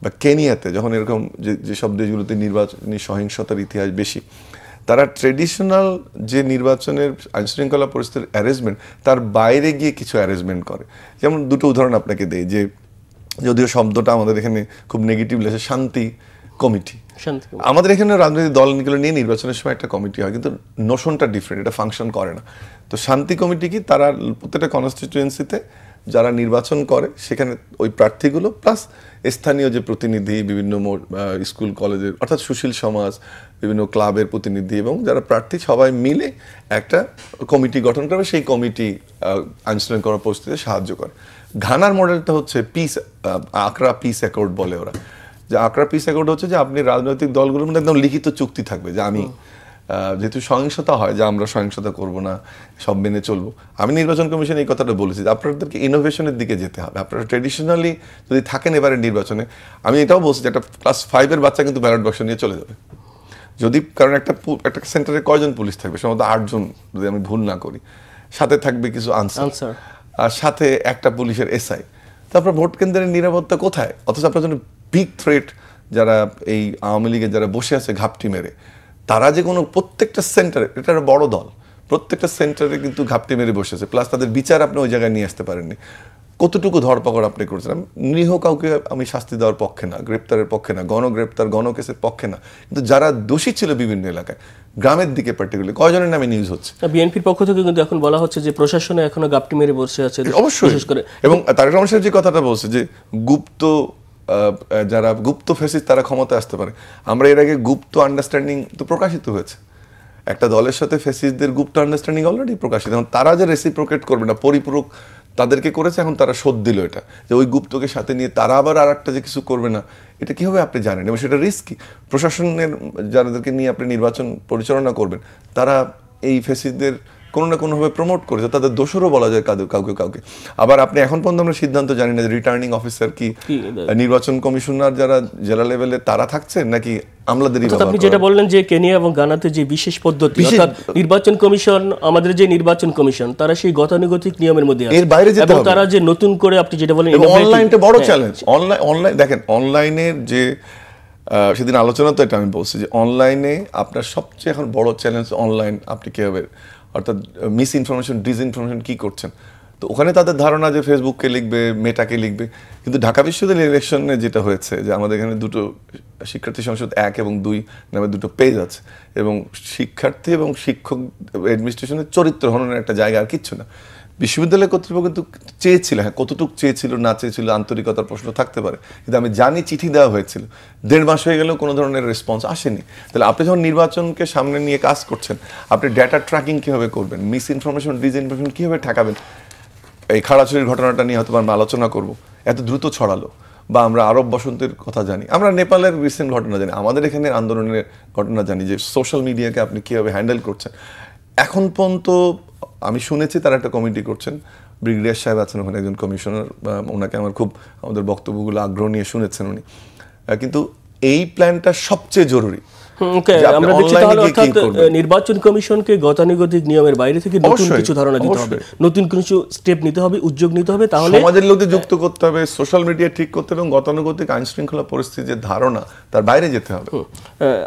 S2: বা কেনিয়াতে যখন এরকম যেসব দেশগুলোতে নির্বাচনী সহিংসতার ইতিহাস বেশি, তারা ট্রেডিশনাল যে নির্বাচনের আইনশৃঙ্খলা পরিস্থিতির অ্যারেঞ্জমেন্ট তার বাইরে গিয়ে কিছু অ্যারেঞ্জমেন্ট করে। যেমন 2টো উদাহরণ আপনাকে দেই, যে যদিও শব্দটা আমাদের এখানে খুব নেগেটিভ লেগেছে, শান্তি কমিটি। আমাদের এখানে রাজনৈতিক দলগুলো নিয়ে নির্বাচনের সময় একটা কমিটি হয়, কিন্তু নোশনটা ডিফারেন্ট, এটা ফাংশন করে না। তো শান্তি কমিটি কি, তারা প্রত্যেকটা কনস্টিটিউয়েন্সিতে যারা নির্বাচন করে সেখানে ওই প্রার্থীগুলো প্লাস স্থানীয় যে প্রতিনিধি, বিভিন্ন স্কুল কলেজের অর্থাৎ সুশীল সমাজ, বিভিন্ন ক্লাবের প্রতিনিধি এবং যারা প্রার্থী সবাই মিলে একটা কমিটি গঠন করে, সেই কমিটি আইনশৃঙ্খলা পরিস্থিতিতে সাহায্য করে। ঘানার মডেলটা হচ্ছে আকরা পিস অ্যাকর্ড বলে ওরা। যে আকরা পিস অ্যাকর্ড হচ্ছে যে আপনি রাজনৈতিক দলগুলোর মধ্যে একদম লিখিত চুক্তি থাকবে যে আমি যেহেতু সহিংসতা হয়, যে আমরা সহিংসতা করব না, সব মেনে চলবো। আমি নির্বাচন কমিশন এই কথাটা বলেছি যে আপনাদেরকে ইনোভেশনের দিকে যেতে হবে। আপনারা ট্রেডিশনালি যদি থাকেন এবারে নির্বাচনে, আমি এটাও বলছি যে একটা ক্লাস 5-এর বাচ্চা কিন্তু ব্যালট বাক্স নিয়ে চলে যাবে যদি, কারণ একটা সেন্টারে কয়জন পুলিশ থাকবে, সম্ভবত 8 জন যদি আমি ভুল না করি, সাথে থাকবে কিছু আনসার, আর সাথে একটা পুলিশের এসআই। তারপর ভোট কেন্দ্রের নিরাপত্তা কোথায়? অথচ আপনার জন্য বিগ থ্রেট যারা এই আওয়ামী লীগের যারা বসে আছে ঘাপটি মেরে, তারা যে কোনো প্রত্যেকটা সেন্টারে, এটা একটা বড় দল, প্রত্যেকটা সেন্টারে কিন্তু ঘাপটি মেরে বসে আছে, প্লাস তাদের বিচার আপনি ওই জায়গায় নিয়ে আসতে পারেননি। কতটুকু ধরপাকড় আপনি করেছেন? নিরীহ কাউকে আমি শাস্তি দেওয়ার পক্ষে না, গ্রেপ্তারের পক্ষে না, গণগ্রেপ্তার গণকেসের পক্ষে না, কিন্তু যারা দোষী ছিল বিভিন্ন এলাকায়, গ্রামের দিকে পার্টিকুলারলি কয়জনের নামে নিউজ হচ্ছে।
S1: বিএনপির পক্ষ থেকে কিন্তু এখন বলা হচ্ছে যে প্রশাসনে এখনো গাপটি মেরে বসে আছে।
S2: অবশ্যই, এবং তারেক রহমান সাহেব যে কথাটা বলছে যে যারা গুপ্ত ফ্যাসিস্ট তারা ক্ষমতায় আসতে পারে, আমরা এর আগে গুপ্ত আন্ডারস্ট্যান্ডিং তো প্রকাশিত হয়েছে, একটা দলের সাথে ফ্যাসিস্টদের গুপ্ত আন্ডারস্ট্যান্ডিং অলরেডি প্রকাশিত। এখন তারা যে রেসিপ্রোকেট করবে না, পরিপূরক তাদেরকে করেছে, এখন তারা শোধ দিল এটা, যে ওই গুপ্তকে সাথে নিয়ে তারা আবার আর একটা যে কিছু করবে না, এটা কীভাবে আপনি জানেন? এবং সেটা রিস্কি। প্রশাসনের যাদেরকে নিয়ে আপনি নির্বাচন পরিচালনা করবেন, তারা এই ফ্যাসিস্টদের কোনো না কোনোভাবে প্রমোট করেছে, তাদের দোষরও বলা যায় কাউকে। আবার আপনি এখন পর্যন্ত আমরা সিদ্ধান্ত জানি না যে রিটার্নিং অফিসার কি নির্বাচন কমিশনার যারা জেলা লেভেলে তারা থাকছেন নাকি আমলাদেরই।
S1: আপনি যেটা বললেন যে কেনিয়া এবং গানাতে যে বিশেষ পদ্ধতি, অর্থাৎ নির্বাচন কমিশন, আমাদের যে নির্বাচন কমিশন, তারা সেই গতানুগতিক নিয়মের মধ্যে আছে,
S2: এর বাইরে যেতে হবে।
S1: তারা যে নতুন করে আপনি যেটা বলেন
S2: অনলাইনটা বড় চ্যালেঞ্জ। অনলাইন দেখেন, অনলাইনের যে সেদিন আলোচনা তো এটা আমি বলছি যে অনলাইনে আপনার সবচেয়ে এখন বড় চ্যালেঞ্জ অনলাইন আপনি কীভাবে, অর্থাৎ মিস ইনফরমেশন, ডিসইনফরমেশন কী করছেন। তো ওখানে তাদের ধারণা যে ফেসবুককে লিখবে, মেটাকে লিখবে, কিন্তু ঢাকা বিশ্ববিদ্যালয় ইলেকশনে যেটা হয়েছে যে আমাদের এখানে 2টো শিক্ষার্থী সংসদ 1 এবং 2 নামে 2টো পেজ আছে, এবং শিক্ষার্থী এবং শিক্ষক অ্যাডমিনিস্ট্রেশনের চরিত্র হননের একটা জায়গা, আর কিচ্ছু না। বিশ্ববিদ্যালয় কর্তৃপক্ষ কিন্তু চেয়েছিল, হ্যাঁ কতটুকু চেয়েছিল না চেয়েছিল আন্তরিকতার প্রশ্ন থাকতে পারে, কিন্তু আমি জানি চিঠি দেওয়া হয়েছিল, 1.5 মাস হয়ে গেলেও কোনো ধরনের রেসপন্স আসেনি। তাহলে আপনি যখন নির্বাচনকে সামনে নিয়ে কাজ করছেন, আপনি ডেটা ট্র্যাকিং কীভাবে করবেন, মিস ইনফরমেশন ডিসইনফরমেশন কীভাবে ঠেকাবেন? এই খাড়াছড়ির ঘটনাটা নিয়ে হয়তো আমরা আলোচনা করব, এত দ্রুত ছড়ালো। বা আমরা আরব বসন্তের কথা জানি, আমরা নেপালের রিসেন্ট ঘটনা জানি, আমাদের এখানে আন্দোলনের ঘটনা জানি, যে সোশ্যাল মিডিয়াকে আপনি কীভাবে হ্যান্ডেল করছেন। এখন পর্যন্ত আমি শুনেছি তারা একটা কমিটি করছেন, ব্রিগেডিয়ার সাহেব আছেন ওখানে একজন কমিশনার, ওনাকে আমার খুব আমাদের বক্তব্যগুলো আগ্রহ নিয়ে শুনেছেন উনি, কিন্তু এই প্ল্যানটা সবচেয়ে জরুরি।
S1: আমরা দেখছি তাহলে অর্থাৎ নির্বাচন কমিশনকে গতানুগতিক নিয়মের বাইরে থেকে নতুন কিছু ধারণা দিতে হবে, নতুন কিছু স্টেপ নিতে হবে, উদ্যোগ নিতে হবে, তাহলে
S2: সমাজের লোকদের যুক্ত করতে হবে, সোশ্যাল মিডিয়া ঠিক করতে হবে, এবং গতানুগতিক আইন শৃঙ্খলা পরিস্থিতির ধারণা তার বাইরে যেতে হবে।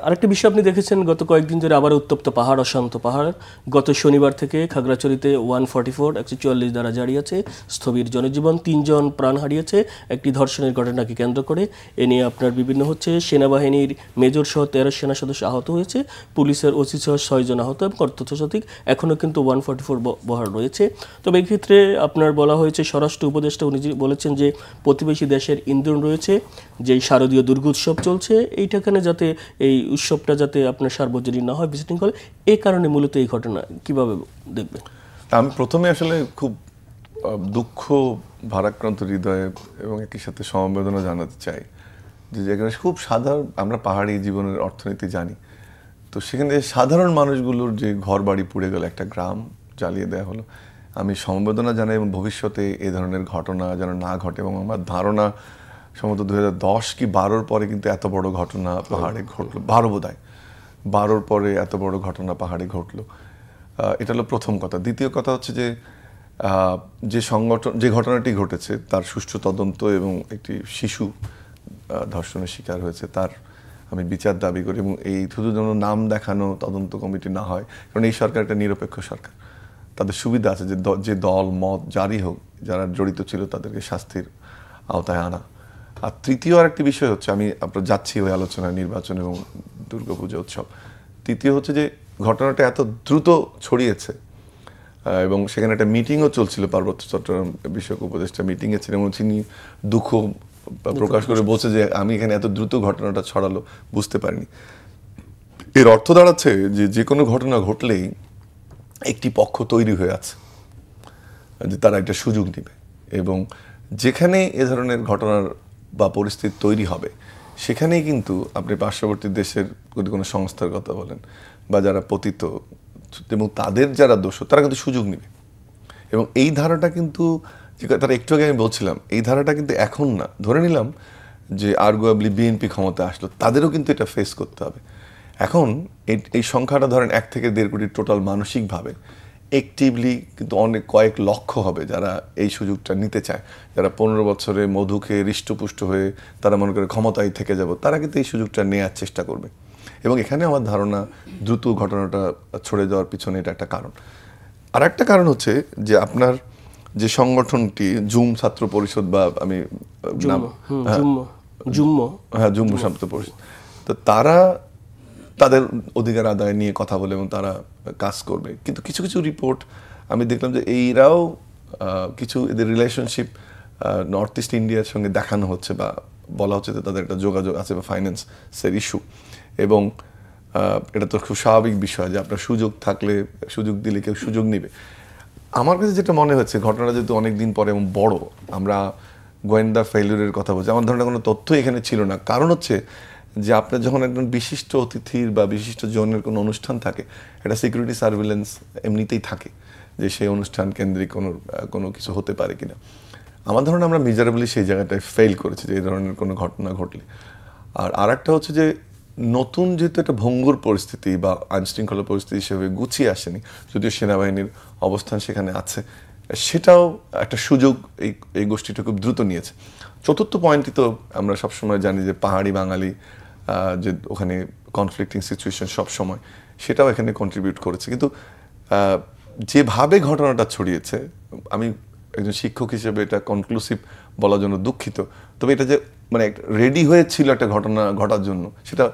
S1: আরেকটা বিষয় আপনি দেখেছেন, গত কয়েকদিন ধরে আবার উত্তপ্ত পাহাড়, অশান্ত পাহাড়। গত শনিবার থেকে খাগড়াছড়িতে 144 ধারা জারি আছে, স্থবির জনজীবন, 3 জন প্রাণ হারিয়েছে একটি ধর্ষণের ঘটনাকে কেন্দ্র করে। এ নিয়ে আপনার বিভিন্ন হচ্ছে, সেনাবাহিনীর মেজর সহ 13 সেনা সদস্য আহত হয়েছে, পুলিশের ওসি সহ 6 জন আহত, এবং অর্থসচিব এখনও কিন্তু 144 বহাল রয়েছে। তবে এই ক্ষেত্রে আপনার বলা হয়েছে, স্বরাষ্ট্র উপদেষ্টা উনি বলেছেন যে প্রতিবেশী দেশের ইন্ধন রয়েছে, যে শারদীয় দুর্গোৎসব চলছে, এইটাখানে যাতে এই উৎসবটা যাতে আপনার সার্বজনীন না হয়, বিশৃঙ্খল, এই কারণে মূলত এই ঘটনা কিভাবে দেখবে?
S2: আমি প্রথমে আসলে খুব দুঃখ ভারাক্রান্ত হৃদয়ে এবং একই সাথে সমবেদনা জানাতে চাই যে যেখানে খুব সাধারণ, আমরা পাহাড়ি জীবনের অর্থনীতি জানি, তো সেখানে সাধারণ মানুষগুলোর যে ঘর বাড়ি পুড়ে গেল, একটা গ্রাম জ্বালিয়ে দেওয়া হলো, আমি সমবেদনা জানাই এবং ভবিষ্যতে এই ধরনের ঘটনা যেন না ঘটে। এবং আমার ধারণা সম্ভবত 2010 কি 12 পরে কিন্তু এত বড় ঘটনা পাহাড়ে ঘটলো, 12 বোধহয়, 12 পরে এত বড় ঘটনা পাহাড়ে ঘটলো। এটা হলো প্রথম কথা। দ্বিতীয় কথা হচ্ছে যে যে ঘটনাটি ঘটেছে তার সুষ্ঠু তদন্ত এবং একটি শিশু ধর্ষণের শিকার হয়েছে তার আমি বিচার দাবি করি। এবং এই শুধু যেন নাম দেখানো তদন্ত কমিটি না হয়, কারণ এই সরকার একটা নিরপেক্ষ সরকার, তাদের সুবিধা আছে যে দল মত যারই হোক যারা জড়িত ছিল তাদেরকে শাস্তির আওতায় আনা। আর তৃতীয় আরেকটি বিষয় হচ্ছে, আমি আপনার যাচ্ছি ওই আলোচনায় নির্বাচন এবং দুর্গাপূজা উৎসব। তৃতীয় হচ্ছে যে ঘটনাটা এত দ্রুত ছড়িয়েছে এবং সেখানে একটা মিটিংও চলছিল, পার্বত্য চট্টগ্রাম বিষয়ক উপদেষ্টা মিটিংয়ে ছিলেন এবং তিনি দুঃখ প্রকাশ করে বলছে যে আমি এখানে এত দ্রুত ঘটনাটা ছড়ালো বুঝতে পারিনি। এর অর্থ দাঁড়াচ্ছে যে কোনো ঘটনা ঘটলেই একটি পক্ষ তৈরি হয়ে আছে যে তারা একটা সুযোগ নেবে, এবং যেখানে এ ধরনের ঘটনার বা পরিস্থিতি তৈরি হবে সেখানেই কিন্তু আপনি পার্শ্ববর্তী দেশের যদি কোনো সংস্থার কথা বলেন বা যারা পতিত এবং তাদের যারা দোষ তারা কিন্তু সুযোগ নেবে। এবং এই ধারাটা কিন্তু তারা একটু আগে আমি বলছিলাম, এই ধারাটা কিন্তু এখন না, ধরে নিলাম যে আর্গুয়েবলি বিএনপি ক্ষমতা আসলো, তাদেরও কিন্তু এটা ফেস করতে হবে। এখন এই সংখ্যাটা ধরেন 1 থেকে 1.5 কোটি টোটাল মানসিকভাবে অ্যাক্টিভলি কিন্তু কয়েক লক্ষ হবে যারা এই সুযোগটা নিতে চায়, যারা 15 বছরে মধুকে হৃষ্টপুষ্ট হয়ে তারা মনে করে ক্ষমতায় থেকে যাব, তারা কিন্তু এই সুযোগটা নেওয়ার চেষ্টা করবে। এবং এখানে আমার ধারণা দ্রুত ঘটনাটা ছড়ে যাওয়ার পিছনে এটা একটা কারণ। আর একটা কারণ হচ্ছে যে আপনার যে সংগঠনটি জুম ছাত্র পরিষদ বা আমি জুম ছাত্র পরিষদ, তো তারা তাদের অধিকার আদায় নিয়ে কথা বলে এবং তারা কাজ করবে, কিন্তু কিছু কিছু রিপোর্ট আমি দেখলাম যে এইরাও কিছু এদের রিলেশনশিপ নর্থ ইস্ট ইন্ডিয়ার সঙ্গে দেখানো হচ্ছে বা বলা হচ্ছে যে তাদের একটা যোগাযোগ আছে বা ফাইন্যান্সের ইস্যু। এবং এটা তো খুব স্বাভাবিক বিষয় যে আপনার সুযোগ থাকলে, সুযোগ দিলে কেউ সুযোগ নেবে। আমার কাছে যেটা মনে হচ্ছে ঘটনাটা যেহেতু অনেক দিন পরে এবং বড়, আমরা গোয়েন্দা ফেলিউরের কথা বলছি, আমার ধরনের কোনো তথ্য এখানে ছিল না। কারণ হচ্ছে যে আপনার যখন একজন বিশিষ্ট অতিথির বা বিশিষ্ট জনের কোনো অনুষ্ঠান থাকে, একটা সিকিউরিটি সার্ভিলেন্স এমনিতেই থাকে যে সেই অনুষ্ঠান কেন্দ্রিক কোনো কিছু হতে পারে কিনা। আমার ধারণা আমরা মেজারেবলি সেই জায়গাটায় ফেল করেছি যে এই ধরনের কোনো ঘটনা ঘটলে। আর একটা হচ্ছে যে নতুন যেহেতু একটা ভঙ্গুর পরিস্থিতি বা আইনশৃঙ্খলা পরিস্থিতি হিসেবে গুছিয়ে আসেনি, যদিও সেনাবাহিনীর অবস্থান সেখানে আছে, সেটাও একটা সুযোগ এই গোষ্ঠীটা খুব দ্রুত নিয়েছে। চতুর্থ পয়েন্টটি তো আমরা সবসময় জানি যে পাহাড়ি বাঙালি যে ওখানে কনফ্লিক্টিং সিচুয়েশন সবসময়, সেটাও এখানে কন্ট্রিবিউট করেছে। কিন্তু যেভাবে ঘটনাটা ছড়িয়েছে, আমি একজন শিক্ষক হিসেবে এটা কনক্লুসিভ বলার জন্য দুঃখিত, তবে এটা যে মানে রেডি হয়েছিল একটা ঘটনা ঘটার জন্য, সেটা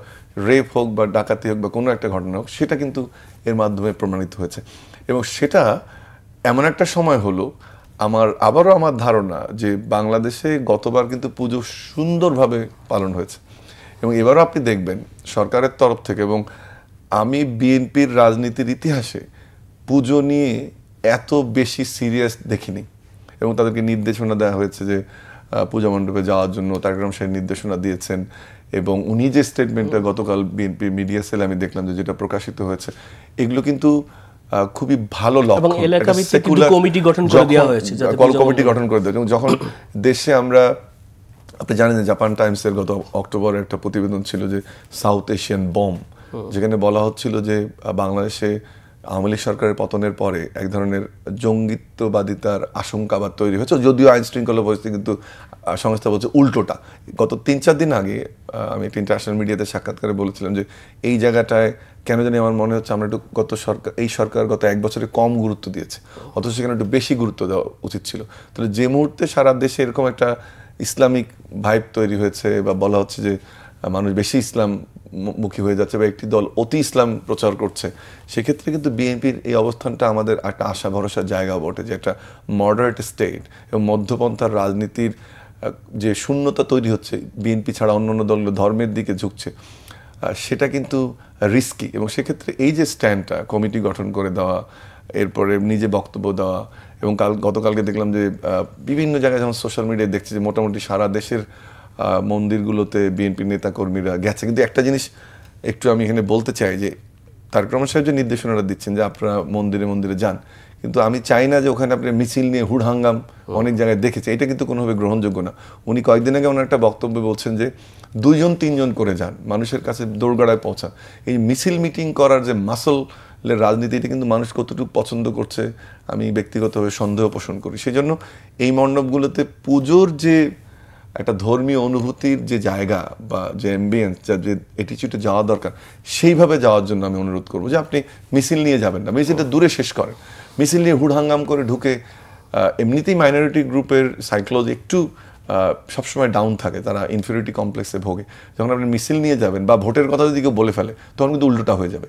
S2: রেপ হোক বা ডাকাতি হোক বা কোনো একটা ঘটনা হোক, সেটা কিন্তু এর মাধ্যমে প্রমাণিত হয়েছে। এবং সেটা এমন একটা সময় হলো, আবারও আমার ধারণা যে বাংলাদেশে গতবার কিন্তু পুজো সুন্দরভাবে পালন হয়েছে এবং এবারও আপনি দেখবেন সরকারের তরফ থেকে, এবং আমি বিএনপির রাজনীতির ইতিহাসে পুজো নিয়ে এত বেশি সিরিয়াস দেখিনি। এবং তাদেরকে নির্দেশনা দেওয়া হয়েছে যে পূজা মণ্ডপে যাওয়ার জন্য, তারকরম সাহেব নির্দেশনা দিয়েছেন। এবং উনি যে স্টেটমেন্টটা গতকাল বিএনপি মিডিয়া সেলে আমি দেখলাম যেটা প্রকাশিত হয়েছে, এগুলো কিন্তু খুবই ভালো লক্ষণ।
S1: কমিটি গঠন করে দেওয়া হয়েছে,
S2: কমিটি গঠন করে দেওয়া। এবং যখন দেশে আমরা, আপনি জানেন যে জাপান টাইমসের গত অক্টোবরে একটা প্রতিবেদন ছিল যে সাউথ এশিয়ান বম, যেখানে বলা হচ্ছিল যে বাংলাদেশে আওয়ামী লীগ সরকারের পতনের পরে এক ধরনের জঙ্গিত্ববাদিতার আশঙ্কা বা তৈরি হয়েছে, যদিও আইন শৃঙ্খলা পরিস্থিতি কিন্তু সংস্থা বলছে উল্টোটা। গত 3-4 দিন আগে আমি একটা ইন্টারন্যাশনাল মিডিয়াতে সাক্ষাৎকারে বলেছিলাম যে এই জায়গাটায় কেন জানি আমার মনে হচ্ছে আমরা একটু এই সরকার গত 1 বছরে কম গুরুত্ব দিয়েছে, অথচ সেখানে একটু বেশি গুরুত্ব দেওয়া উচিত ছিল। তাহলে যে মুহূর্তে সারা দেশে এরকম একটা ইসলামিক ভাইব তৈরি হয়েছে বা বলা হচ্ছে যে মানুষ বেশি ইসলাম মুখী হয়ে যাচ্ছে বা একটি দল অতি ইসলাম প্রচার করছে, সেক্ষেত্রে কিন্তু বিএনপির এই অবস্থানটা আমাদের একটা আশা ভরসার জায়গা বটে যে একটা মডারেট স্টেট এবং মধ্যপন্থার রাজনীতির যে শূন্যতা তৈরি হচ্ছে, বিএনপি ছাড়া অন্যান্য দলগুলো ধর্মের দিকে ঝুঁকছে, সেটা কিন্তু রিস্কি। এবং সেক্ষেত্রে এই যে স্ট্যান্ডটা কমিটি গঠন করে দেওয়া, এরপরে নিজে বক্তব্য দেওয়া, এবং গতকালকে দেখলাম যে বিভিন্ন জায়গায় যেমন সোশ্যাল মিডিয়ায় দেখছি যে মোটামুটি সারা দেশের মন্দিরগুলোতে বিএনপি নেতাকর্মীরা গেছে। কিন্তু একটা জিনিস একটু আমি এখানে বলতে চাই যে তারেক রহমান সাহেব যে নির্দেশনাটা দিচ্ছেন যে আপনারা মন্দিরে মন্দিরে যান, কিন্তু আমি চাই না যে ওখানে আপনি মিছিল নিয়ে হুড়হাঙ্গাম অনেক জায়গায় দেখেছে, এটা কিন্তু কোনোভাবে গ্রহণযোগ্য না। উনি কয়েকদিন আগে ওনার একটা বক্তব্যে বলছেন যে 2-3 করে যান, মানুষের কাছে দৌড়গড়ায় পৌঁছান। এই মিছিল মিটিং করার যে মাসলের রাজনীতি, এটা কিন্তু মানুষ কতটুকু পছন্দ করছে আমি ব্যক্তিগতভাবে সন্দেহ পোষণ করি। সেই জন্য এই মণ্ডপগুলোতে পুজোর যে একটা ধর্মীয় অনুভূতির যে জায়গা বা যে অ্যাম্বিয়েন্স, যে অ্যাটিচিউডে যাওয়া দরকার, সেইভাবে যাওয়ার জন্য আমি অনুরোধ করবো যে আপনি মিছিল নিয়ে যাবেন না, মিছিলটা দূরে শেষ করেন। মিছিল নিয়ে হুড়হাঙ্গাম করে ঢুকে এমনিতেই মাইনরিটি গ্রুপের সাইকোলজি একটু সবসময় ডাউন থাকে, তারা ইনফিরিয়রিটি কমপ্লেক্সে ভোগে। যখন আপনি মিছিল নিয়ে যাবেন বা ভোটের কথা যদি কেউ বলে ফেলে, তখন কিন্তু উল্টোটা হয়ে যাবে।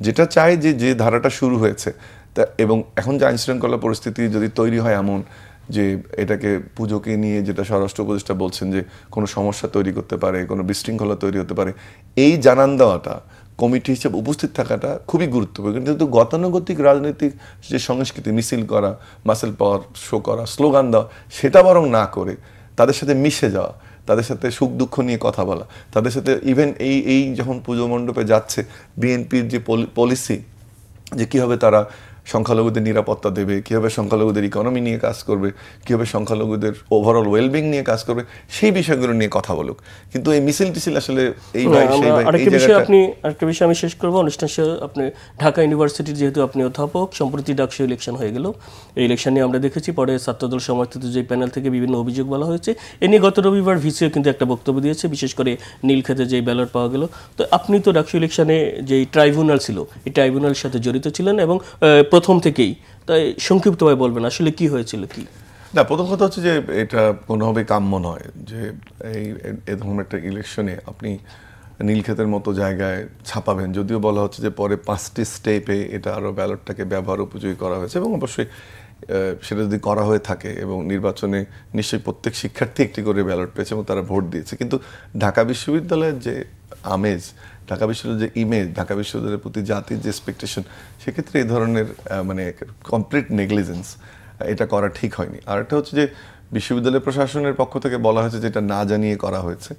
S2: যেটা চাই যে ধারাটা শুরু হয়েছে তা, এবং এখন যে আইনশৃঙ্খলা পরিস্থিতি যদি তৈরি হয় এমন যে এটাকে পুজোকে নিয়ে, যেটা স্বরাষ্ট্র উপদেষ্টা বলছেন যে কোনো সমস্যা তৈরি করতে পারে, কোনো বিশৃঙ্খলা তৈরি হতে পারে, এই জানান দেওয়াটা, কমিটি হিসেবে উপস্থিত থাকাটা খুবই গুরুত্বপূর্ণ। কিন্তু গতানুগতিক রাজনৈতিক যে সংস্কৃতি, মিছিল করা, মাসেল পাওয়ার শো করা, স্লোগান দেওয়া, সেটা বরং না করে তাদের সাথে মিশে যাওয়া, তাদের সাথে সুখ দুঃখ নিয়ে কথা বলা, তাদের সাথে ইভেন এই যখন পুজো মণ্ডপে যাচ্ছে, বিএনপির যে পলিসি যে কীভাবে তারা সংখ্যালঘুদের নিরাপত্তা দেবে, কীভাবে সংখ্যালঘুদের ইকোনমি নিয়ে কাজ করবে, কীভাবে সংখ্যালঘুদের ওভারঅল ওয়েলবিং নিয়ে কাজ করবে, সেই বিষয়গুলো নিয়ে কথা বলুক। কিন্তু এই মিছিল টিছিল আসলে এই
S1: আরেকটা বিষয় আমি শেষ করবো অনুষ্ঠান। আপনি ঢাকা ইউনিভার্সিটির যেহেতু আপনি অধ্যাপক, সম্প্রতি ডাকসু ইলেকশন হয়ে গেল, এই ইলেকশন নিয়ে আমরা দেখেছি পরে ছাত্রদল সমর্থিত যে প্যানেল থেকে বিভিন্ন অভিযোগ বলা হয়েছে। এ নিয়ে গত রবিবার ভিসিও কিন্তু একটা বক্তব্য দিয়েছে, বিশেষ করে নীলক্ষেতে যে ব্যালট পাওয়া গেল। তো আপনি তো ডাকসু ইলেকশনে যে ট্রাইব্যুনাল ছিল, এই ট্রাইব্যুনালের সাথে জড়িত ছিলেন এবং প্রথম থেকেই, তাই সংক্ষিপ্তভাবে বলবেন আসলে কি হয়েছিল। কি
S2: না, প্রথম কথা হচ্ছে যে এটা কোনোভাবে কাম্য নয় যে এই ধরনের একটা ইলেকশনে আপনি নীলক্ষেতের মতো জায়গায় ছাপাবেন। যদিও বলা হচ্ছে যে পরে 5টি স্টেপে এটা আরও ব্যালটটাকে ব্যবহার উপযোগী করা হয়েছে, এবং অবশ্যই সেটা যদি করা হয়ে থাকে এবং নির্বাচনে নিশ্চয়ই প্রত্যেক শিক্ষার্থী একটি করে ব্যালট পেয়েছে এবং তারা ভোট দিয়েছে। কিন্তু ঢাকা বিশ্ববিদ্যালয়ের যে আমেজ, ঢাকা বিশ্ববিদ্যালয়ের যে ইমেজ, ঢাকা বিশ্ববিদ্যালয়ের প্রতি জাতির যে এক্সপেকটেশন, সেক্ষেত্রে এই ধরনের মানে কমপ্লিট নেগলিজেন্স, এটা করা ঠিক হয়নি। আর একটা হচ্ছে যে বিশ্ববিদ্যালয় প্রশাসনের পক্ষ থেকে বলা হয়েছে যে এটা না জানিয়ে করা হয়েছে,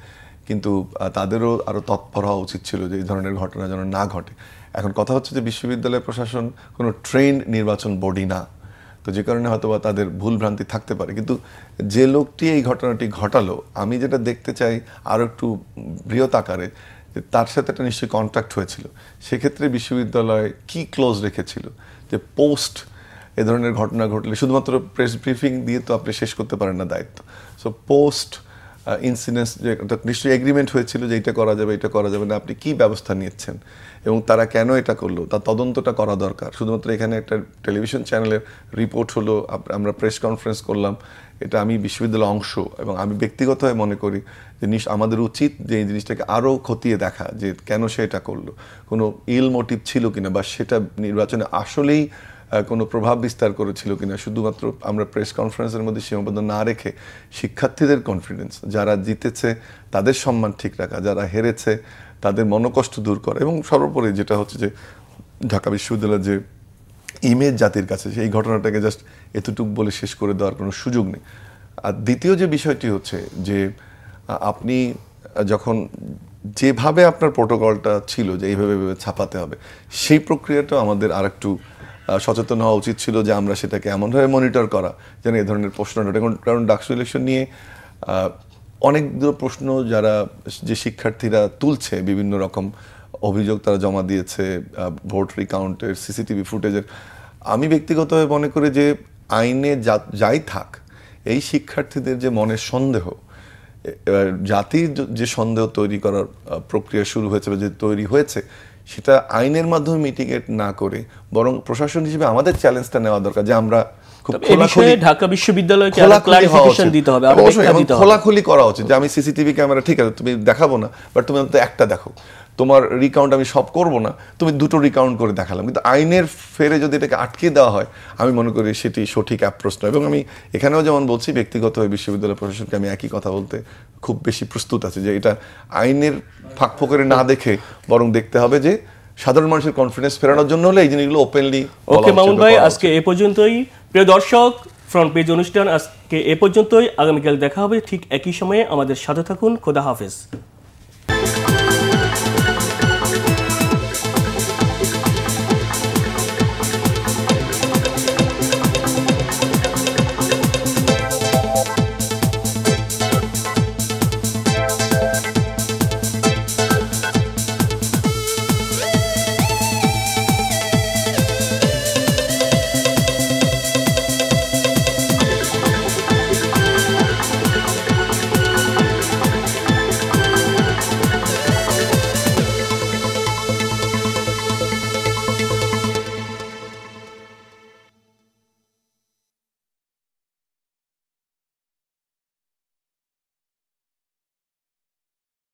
S2: কিন্তু তাদেরও আরও তৎপর হওয়া উচিত ছিল যে এই ধরনের ঘটনা যেন না ঘটে। এখন কথা হচ্ছে যে বিশ্ববিদ্যালয় প্রশাসন কোনো ট্রেন্ড নির্বাচন বডি না, তো যে কারণে হয়তো বা তাদের ভুল ভ্রান্তি থাকতে পারে। কিন্তু যে লোকটি এই ঘটনাটি ঘটালো, আমি যেটা দেখতে চাই আরও একটু বৃহৎ আকারে, তার সাথে একটা নিশ্চয়ই কন্ট্যাক্ট হয়েছিল। সেক্ষেত্রে বিশ্ববিদ্যালয় কি ক্লোজ রেখেছিল যে পোস্ট এ ধরনের ঘটনা ঘটলে শুধুমাত্র প্রেস ব্রিফিং দিয়ে তো আপনি শেষ করতে পারেন না দায়িত্ব। সো পোস্ট ইনসিডেন্টস যে নিশ্চয়ই এগ্রিমেন্ট হয়েছিল যে এটা করা যাবে, এটা করা যাবে না, আপনি কি ব্যবস্থা নিচ্ছেন এবং তারা কেন এটা করলো, তার তদন্তটা করা দরকার। শুধুমাত্র এখানে একটা টেলিভিশন চ্যানেলের রিপোর্ট হলো, আমরা প্রেস কনফারেন্স করলাম, এটা আমি বিশ্ববিদ্যালয়ের অংশ এবং আমি ব্যক্তিগতভাবে মনে করি যে আমাদের উচিত যে এই জিনিসটাকে আরও খতিয়ে দেখা যে কেন সে এটা করলো, কোনো ইল মোটিভ ছিল কিনা, বা সেটা নির্বাচনে আসলেই কোনো প্রভাব বিস্তার করেছিল কিনা। শুধুমাত্র আমরা প্রেস কনফারেন্সের মধ্যে সীমাবদ্ধ না রেখে শিক্ষার্থীদের কনফিডেন্স, যারা জিতেছে তাদের সম্মান ঠিক রাখা, যারা হেরেছে তাদের মনোকষ্ট দূর করা, এবং সর্বোপরি যেটা হচ্ছে যে ঢাকা বিশ্ববিদ্যালয়ের যে ইমেজ জাতির কাছে, সেই ঘটনাটাকে জাস্ট এতটুকু বলে শেষ করে দেওয়ার কোনো সুযোগ নেই। আর দ্বিতীয় যে বিষয়টি হচ্ছে যে আপনি যখন যেভাবে আপনার প্রোটোকলটা ছিল যে এইভাবে ছাপাতে হবে, সেই প্রক্রিয়াটাও আমাদের আর একটু সচেতন হওয়া উচিত ছিল যে আমরা সেটাকে এমনভাবে মনিটর করা যেন এই ধরনের প্রশ্ন না। কারণ ডাকসু ইলেকশন নিয়ে অনেকগুলো প্রশ্ন যারা যে শিক্ষার্থীরা তুলছে, বিভিন্ন রকম অভিযোগ তারা জমা দিয়েছে, ভোট রিকাউন্টের, সিসিটিভি ফুটেজের। আমি ব্যক্তিগতভাবে মনে করি যে আইনে যাই থাক, এই শিক্ষার্থীদের যে মনের সন্দেহ, জাতির যে সন্দেহ তৈরি করার প্রক্রিয়া শুরু হয়েছে বা যে তৈরি হয়েছে, সেটা আইনের মাধ্যমে মিটিগেট না করে বরং প্রশাসন হিসেবে আমাদের চ্যালেঞ্জটা নেওয়া দরকার যে আমরা
S1: ঢাকা বিশ্ববিদ্যালয়কে ক্লারিফিকেশন দিতে হবে,
S2: খোলাখুলি করা উচিত যে আমি সিসিটিভি ক্যামেরা ঠিক আছে তুমি দেখাবো না, বাট তুমি অন্তত একটা দেখো, তোমার রিকাউন্ট আমি সব করবো না, তুমি দুটো রিকাউন্ট করে দেখালাম। কিন্তু আইনের ফেরে যদি এটাকে আটকে দেওয়া হয়, আমি মনে করি সেটি সঠিক অ্যাপ্রোচ নয়। এবং আমি এখানেও যেমন বলছি, ব্যক্তিগতভাবে বিশ্ববিদ্যালয় প্রশাসনকে আমি একই কথা বলতে খুব বেশি প্রস্তুত আছি যে এটা আইনের ফাঁকফোকরে না দেখে বরং দেখতে হবে যে সাধারণ মানুষের কনফিডেন্স ফেরানোর জন্য হলে এই জিনিসগুলো ওপেনলি।
S1: ওকে মামুন ভাই, আজকে এ পর্যন্তই। প্রিয় দর্শক, ফ্রন্ট পেজ অনুষ্ঠান আজকে এ পর্যন্তই। আগামীকাল দেখা হবে ঠিক একই সময়ে। আমাদের সাথে থাকুন। খোদা হাফেজ।